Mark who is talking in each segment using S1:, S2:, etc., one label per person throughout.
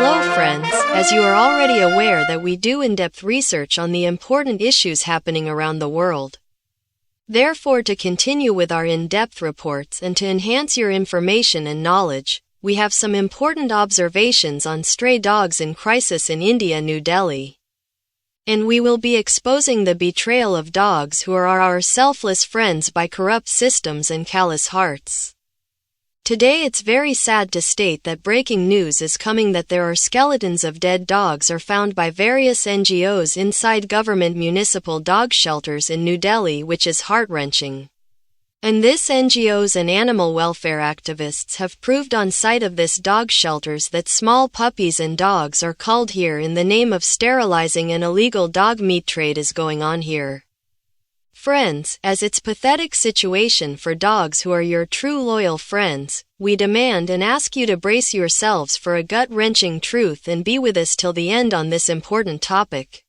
S1: Hello friends, as you are already aware that we do in-depth research on the important issues happening around the world. Therefore, to continue with our in-depth reports and to enhance your information and knowledge, we have some important observations on stray dogs in crisis in India, New Delhi. And we will be exposing the betrayal of dogs who are our selfless friends by corrupt systems and callous hearts. Today it's very sad to state that breaking news is coming that there are skeletons of dead dogs are found by various NGOs inside government municipal dog shelters in New Delhi, which is heart-wrenching. And this NGOs and animal welfare activists have proved on site of this dog shelters that small puppies and dogs are culled here in the name of sterilizing, and illegal dog meat trade is going on here. Friends, as it's pathetic situation for dogs who are your true loyal friends, we demand and ask you to brace yourselves for a gut-wrenching truth and be with us till the end on this important topic.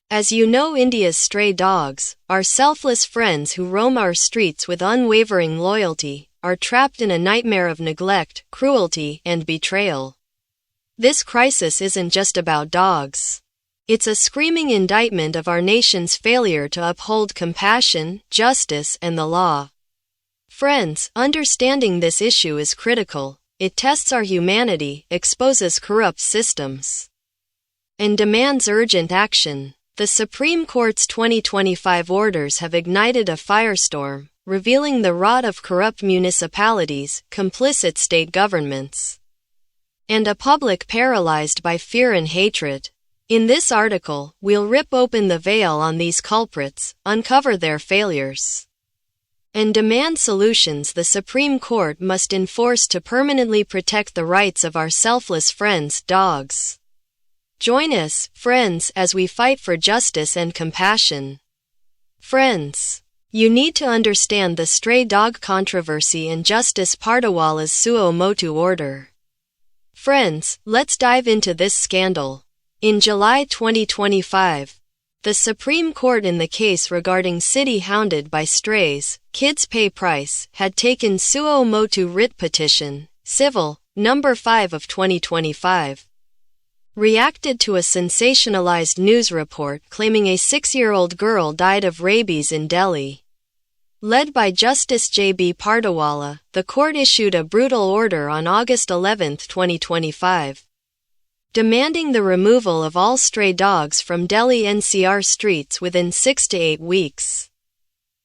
S1: As you know, India's stray dogs, our selfless friends who roam our streets with unwavering loyalty, are trapped in a nightmare of neglect, cruelty, and betrayal. This crisis isn't just about dogs. It's a screaming indictment of our nation's failure to uphold compassion, justice, and the law. Friends, understanding this issue is critical. It tests our humanity, exposes corrupt systems, and demands urgent action. The Supreme Court's 2025 orders have ignited a firestorm, revealing the rot of corrupt municipalities, complicit state governments, and a public paralyzed by fear and hatred. In this article, we'll rip open the veil on these culprits, uncover their failures, and demand solutions the Supreme Court must enforce to permanently protect the rights of our selfless friends, dogs. Join us, friends, as we fight for justice and compassion. Friends, you need to understand the stray dog controversy and Justice Pardawala's suo motu order. Friends, let's dive into this scandal. In July 2025, the Supreme Court in the case regarding city hounded by strays, kids pay price, had taken suo motu writ petition, civil, number 5 of 2025. Reacted to a sensationalized news report claiming a 6-year-old girl died of rabies in Delhi. Led by Justice J.B. Pardawala, the court issued a brutal order on August 11, 2025. Demanding the removal of all stray dogs from Delhi NCR streets within 6 to 8 weeks.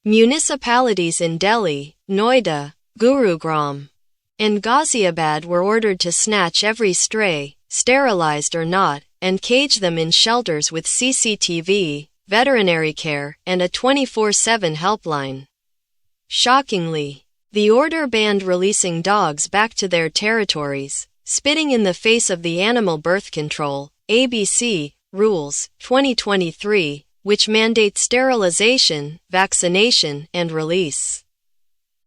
S1: Municipalities in Delhi, Noida, Gurugram, and Ghaziabad were ordered to snatch every stray, sterilized or not, and cage them in shelters with CCTV, veterinary care, and a 24/7 helpline. Shockingly, the order banned releasing dogs back to their territories, spitting in the face of the Animal Birth Control (ABC) rules 2023, which mandate sterilization, vaccination, and release.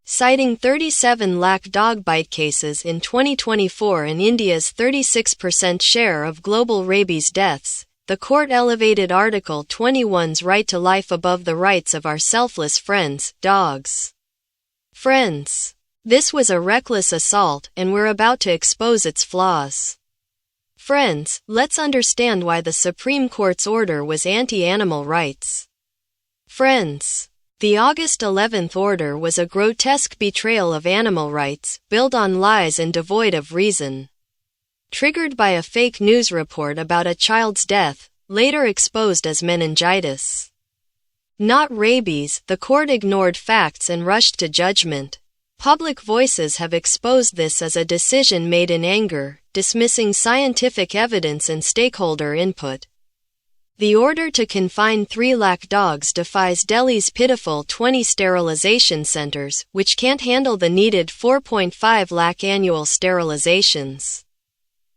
S1: Citing 37 lakh dog bite cases in 2024 and India's 36% share of global rabies deaths, the court elevated Article 21's right to life above the rights of our selfless friends, dogs. Friends, this was a reckless assault, and we're about to expose its flaws. Friends, let's understand why the Supreme Court's order was anti-animal rights. Friends, the August 11th order was a grotesque betrayal of animal rights, built on lies and devoid of reason. Triggered by a fake news report about a child's death, later exposed as meningitis, not rabies, the court ignored facts and rushed to judgment. Public voices have exposed this as a decision made in anger, dismissing scientific evidence and stakeholder input. The order to confine 3 lakh dogs defies Delhi's pitiful 20 sterilization centers, which can't handle the needed 4.5 lakh annual sterilizations.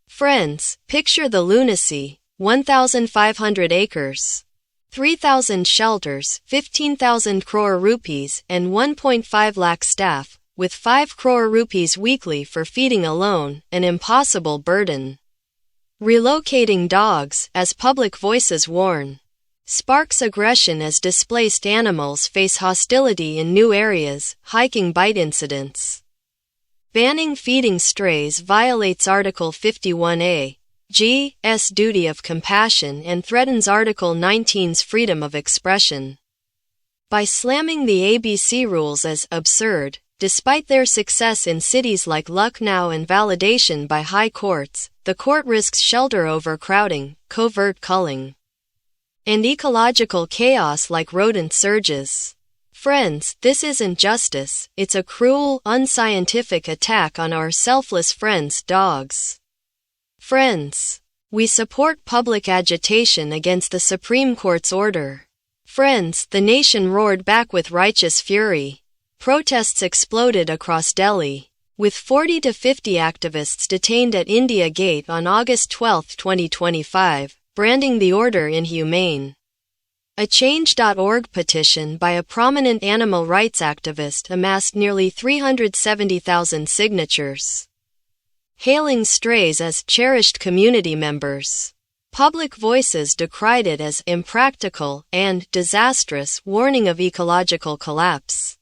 S1: Friends, picture the lunacy: 1,500 acres, 3,000 shelters, 15,000 crore rupees, and 1.5 lakh staff, with 5 crore rupees weekly for feeding alone, an impossible burden. Relocating dogs, as public voices warn, sparks aggression as displaced animals face hostility in new areas, hiking bite incidents. Banning feeding strays violates Article 51A, VOPG's duty of compassion and threatens Article 19's freedom of expression. By slamming the ABC rules as absurd, despite their success in cities like Lucknow and validation by high courts, the court risks shelter overcrowding, covert culling, and ecological chaos like rodent surges. Friends, this isn't justice, it's a cruel, unscientific attack on our selfless friends, dogs. Friends, we support public agitation against the Supreme Court's order. Friends, the nation roared back with righteous fury. Protests exploded across Delhi, with 40 to 50 activists detained at India Gate on August 12, 2025, branding the order inhumane. A Change.org petition by a prominent animal rights activist amassed nearly 370,000 signatures, hailing strays as cherished community members. Public voices decried it as impractical and disastrous, warning of ecological collapse.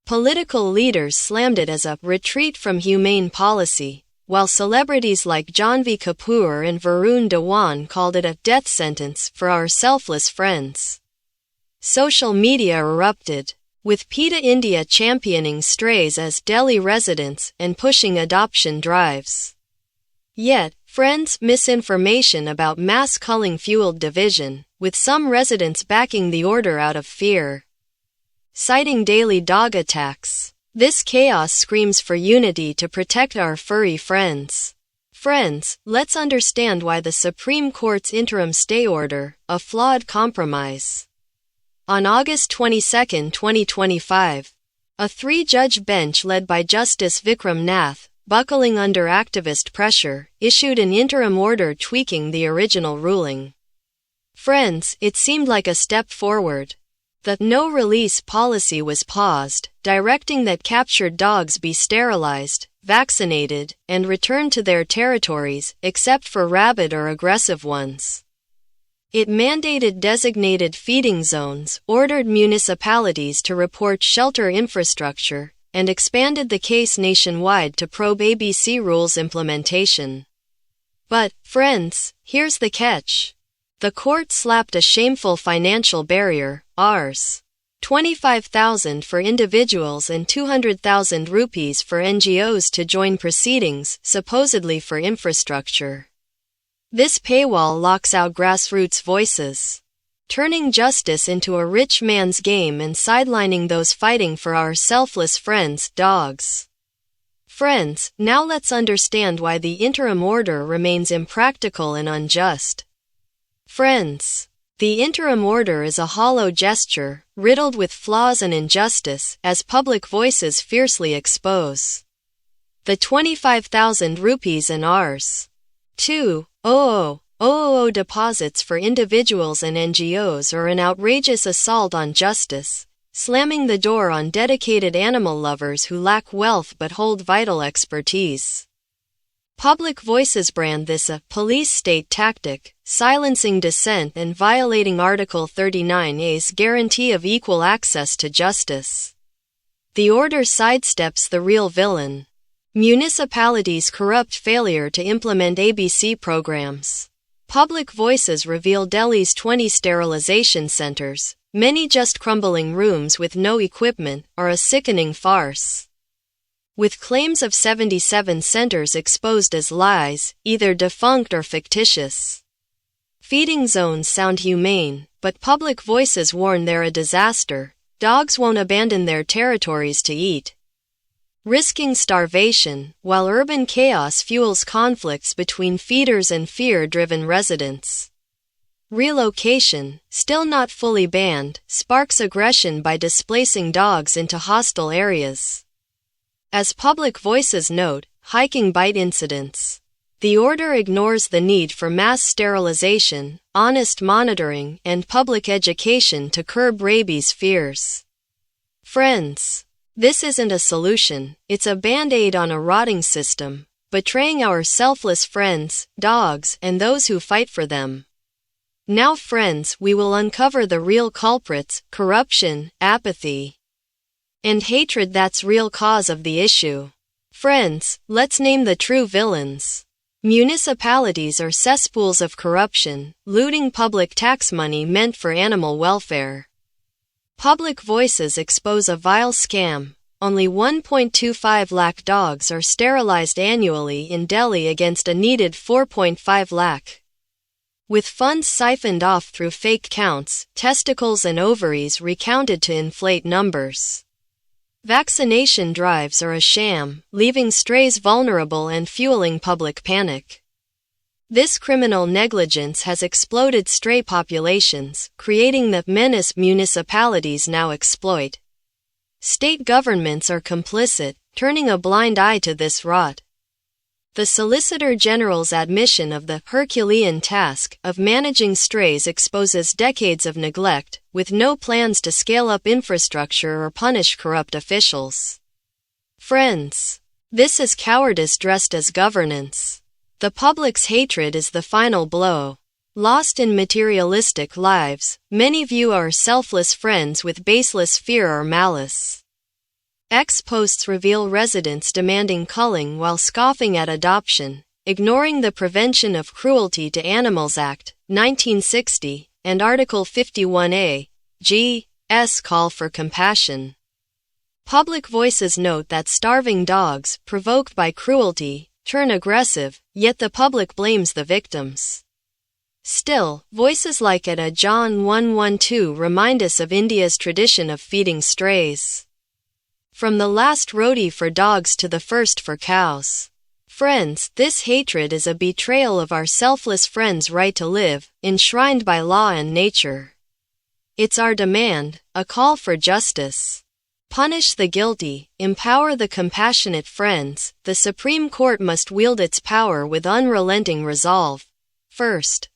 S1: Political leaders slammed it as a retreat from humane policy, while celebrities like Janhvi Kapoor and Varun Dhawan called it a death sentence for our selfless friends. Social media erupted, with PETA India championing strays as Delhi residents and pushing adoption drives. Yet, friends, misinformation about mass culling fueled division, with some residents backing the order out of fear. Citing daily dog attacks, this chaos screams for unity to protect our furry friends. Friends, let's understand why the Supreme Court's interim stay order, a flawed compromise. On August 22, 2025, a three-judge bench led by Justice Vikram Nath, buckling under activist pressure, issued an interim order tweaking the original ruling. Friends, it seemed like a step forward. The no-release policy was paused, directing that captured dogs be sterilized, vaccinated, and returned to their territories, except for rabid or aggressive ones. It mandated designated feeding zones, ordered municipalities to report shelter infrastructure, and expanded the case nationwide to probe ABC rules implementation. But, friends, here's the catch. The court slapped a shameful financial barrier, Rs. 25,000 for individuals and 200,000 rupees for NGOs to join proceedings, supposedly for infrastructure. This paywall locks out grassroots voices, turning justice into a rich man's game and sidelining those fighting for our selfless friends, dogs. Friends, now let's understand why the interim order remains impractical and unjust. Friends, the interim order is a hollow gesture, riddled with flaws and injustice, as public voices fiercely expose. The 25,000 rupees and Rs. 2,000 deposits for individuals and NGOs are an outrageous assault on justice, slamming the door on dedicated animal lovers who lack wealth but hold vital expertise. Public voices brand this a police-state tactic, silencing dissent and violating Article 39A's guarantee of equal access to justice. The order sidesteps the real villain: municipalities' corrupt failure to implement ABC programs. Public voices reveal Delhi's 20 sterilization centers, many just crumbling rooms with no equipment, are a sickening farce. With claims of 77 centers exposed as lies, either defunct or fictitious. Feeding zones sound humane, but public voices warn they're a disaster. Dogs won't abandon their territories to eat, risking starvation, while urban chaos fuels conflicts between feeders and fear-driven residents. Relocation, still not fully banned, sparks aggression by displacing dogs into hostile areas. As public voices note, hiking bite incidents. The order ignores the need for mass sterilization, honest monitoring, and public education to curb rabies fears. Friends, this isn't a solution, it's a band-aid on a rotting system, betraying our selfless friends, dogs, and those who fight for them. Now, friends, we will uncover the real culprits: corruption, apathy, and hatred that's real cause of the issue. Friends, let's name the true villains. Municipalities are cesspools of corruption, looting public tax money meant for animal welfare. Public voices expose a vile scam. Only 1.25 lakh dogs are sterilized annually in Delhi against a needed 4.5 lakh. With funds siphoned off through fake counts, testicles and ovaries recounted to inflate numbers. Vaccination drives are a sham, leaving strays vulnerable and fueling public panic. This criminal negligence has exploded stray populations, creating the menace municipalities now exploit. State governments are complicit, turning a blind eye to this rot. The Solicitor General's admission of the Herculean task of managing strays exposes decades of neglect, with no plans to scale up infrastructure or punish corrupt officials. Friends, this is cowardice dressed as governance. The public's hatred is the final blow. Lost in materialistic lives, many view our selfless friends with baseless fear or malice. Posts reveal residents demanding culling while scoffing at adoption, ignoring the Prevention of Cruelty to Animals Act, 1960, and Article 51A, G.'s call for compassion. Public voices note that starving dogs, provoked by cruelty, turn aggressive, yet the public blames the victims. Still, voices like at John 112 remind us of India's tradition of feeding strays. From the last roti for dogs to the first for cows. Friends, this hatred is a betrayal of our selfless friends' right to live, enshrined by law and nature. It's our demand, a call for justice. Punish the guilty, empower the compassionate friends. The Supreme Court must wield its power with unrelenting resolve. First,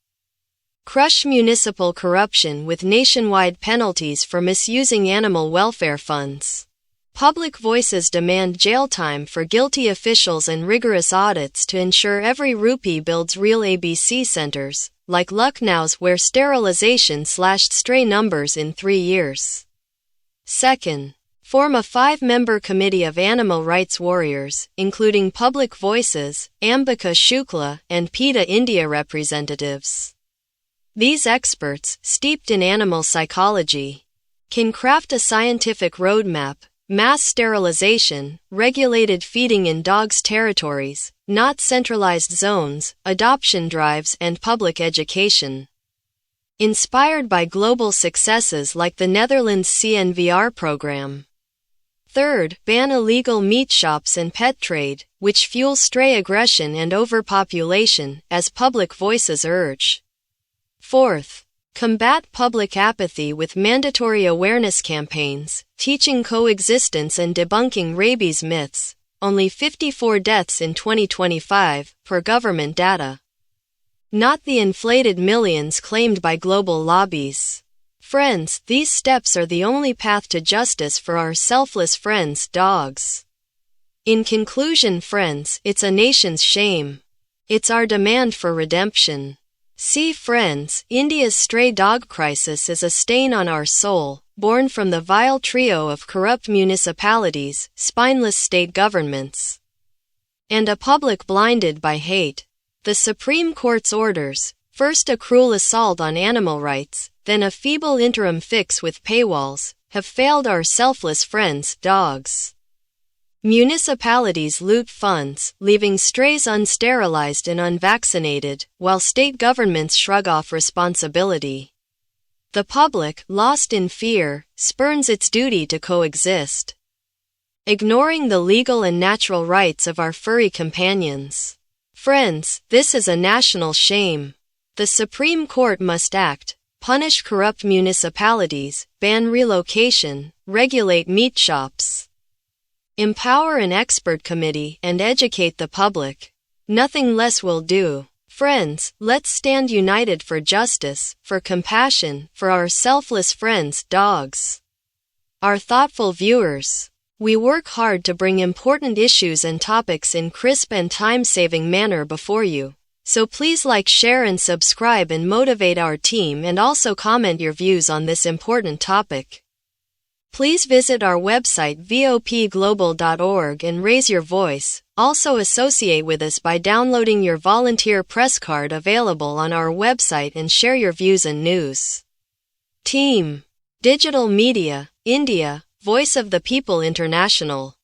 S1: crush municipal corruption with nationwide penalties for misusing animal welfare funds. Public voices demand jail time for guilty officials and rigorous audits to ensure every rupee builds real ABC centers, like Lucknow's, where sterilization slashed stray numbers in 3 years. Second, form a 5-member committee of animal rights warriors, including public voices, Ambika Shukla, and PETA India representatives. These experts, steeped in animal psychology, can craft a scientific roadmap. Mass sterilization, regulated feeding in dogs' territories, not centralized zones, adoption drives, and public education. Inspired by global successes like the Netherlands CNVR program. Third, ban illegal meat shops and pet trade, which fuel stray aggression and overpopulation, as public voices urge. Fourth, combat public apathy with mandatory awareness campaigns, teaching coexistence and debunking rabies myths. Only 54 deaths in 2025, per government data. Not the inflated millions claimed by global lobbies. Friends, these steps are the only path to justice for our selfless friends, dogs. In conclusion, friends, it's a nation's shame. It's our demand for redemption. See, friends, India's stray dog crisis is a stain on our soul, born from the vile trio of corrupt municipalities, spineless state governments, and a public blinded by hate. The Supreme Court's orders, first a cruel assault on animal rights, then a feeble interim fix with paywalls, have failed our selfless friends, dogs. Municipalities loot funds, leaving strays unsterilized and unvaccinated, while state governments shrug off responsibility. The public, lost in fear, spurns its duty to coexist, ignoring the legal and natural rights of our furry companions. Friends, this is a national shame. The Supreme Court must act, punish corrupt municipalities, ban relocation, regulate meat shops, empower an expert committee, and educate the public. Nothing less will do. Friends, let's stand united for justice, for compassion, for our selfless friends, dogs. Our thoughtful viewers, we work hard to bring important issues and topics in crisp and time-saving manner before you. So please like, share, and subscribe and motivate our team, and also comment your views on this important topic. Please visit our website VOPGLOBAL.org and raise your voice. Also associate with us by downloading your volunteer press card available on our website and share your views and news. Team Digital Media, India, Voice of the People International.